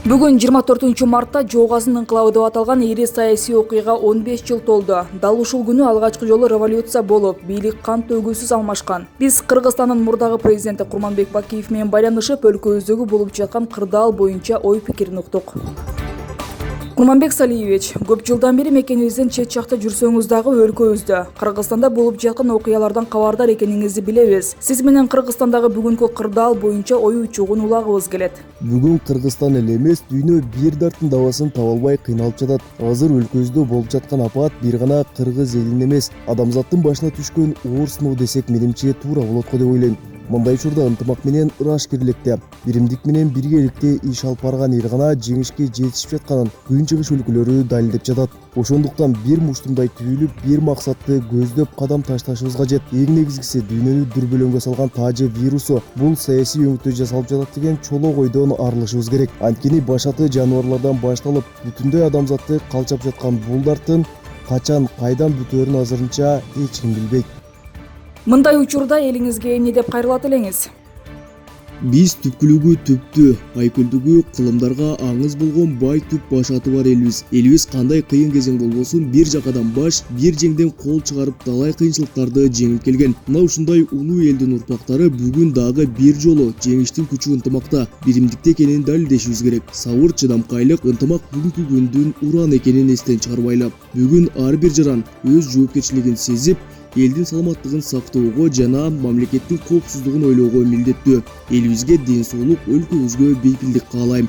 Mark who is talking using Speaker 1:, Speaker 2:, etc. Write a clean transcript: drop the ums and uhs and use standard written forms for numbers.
Speaker 1: Бүгүн 24-мартта Жооғазын ыңкылабы деп аталган ири саясий окуяга 15 жыл толду. Дал ушул күнү алгачкы жолу революция болуп, бийлик кан төгүүсүз алмашкан. Биз Кыргызстандын мурдагы президенти Курманбек Бакиев менен байланышып, өлкөбүздөгү болуп жаткан кырдаал боюнча ой пикирин уктук. Курманбек Салиевич, көп жылдан бери мекенибизден чет жакта жүрсөңүз дагы өлкөбүздө, Кыргызстанда болуп жаткан окуялардан кабардар экениңизди билебиз. Сиз менен Кыргызстандагы бүгүнкү кырдаал боюнча ой учуугун улагыбыз келет.
Speaker 2: Бүгүн Кыргызстан эле эмес, дүйнө бир дарттын дабасын таба албай кыйналып жатат. Азыр өлкөбүздө болуп жаткан апат бир гана кыргыз элинин эмес, адамзаттын башына түшкөн оор сыноо десек менимче туура болот го деп ойлойм. Мындай учурда ынтымак менен ырашкерликте, биримдик менен биргеликте иш алып барган эл гана жеңишке жетишип жатканын Күнчыгыш өлкөлөрү далилдеп жатат. Ошондуктан бир муштумдай түзүлүп, бир максатты көздөп кадам ташташыбыз кажет. Эң негизгиси дүйнөнү дүрбөлөңгө салган таажы вирусу бул саясий өңүттө жасалып жатат деген чолок ойдон арылышыбыз керек. Анткени башаты жаныбарлардан башталып, бүтүндөй адамзатты калчап жаткан бул дарттын качан, кайдан бүтөөрүн азырынча эч ким билбейт.
Speaker 1: Мындай учурда элиңизге эмне деп кайрылат элеңиз?
Speaker 3: Биз түпкүлүгү түптү, айкөлдүгү кылымдарга аңыз болгон бай түп башаты бар элбиз. Элибиз кандай кыйын кезең болбосун бир жакадан баш, бир жеңден кол чыгарып талай кыйынчылыктарды жеңип келген. Мына ушундай улуу элдин урпактары бүгүн дагы бир жолу жеңиштин күчү ынтымакта, биримдикте экенин далилдешибиз керек. Сабыр, чыдамкайлык, ынтымак бүгүнкү күндүн уран экенин эстен чыгарбайлы. Бүгүн ар бир жаран өз жоопкерчилигин сезип, элдин саламаттыгын сактоого жана мамлекеттин коопсуздугун ойлоого милдеттүү. Элибизге ден соолук, өлкөбүзгө бейпилдик каалайм.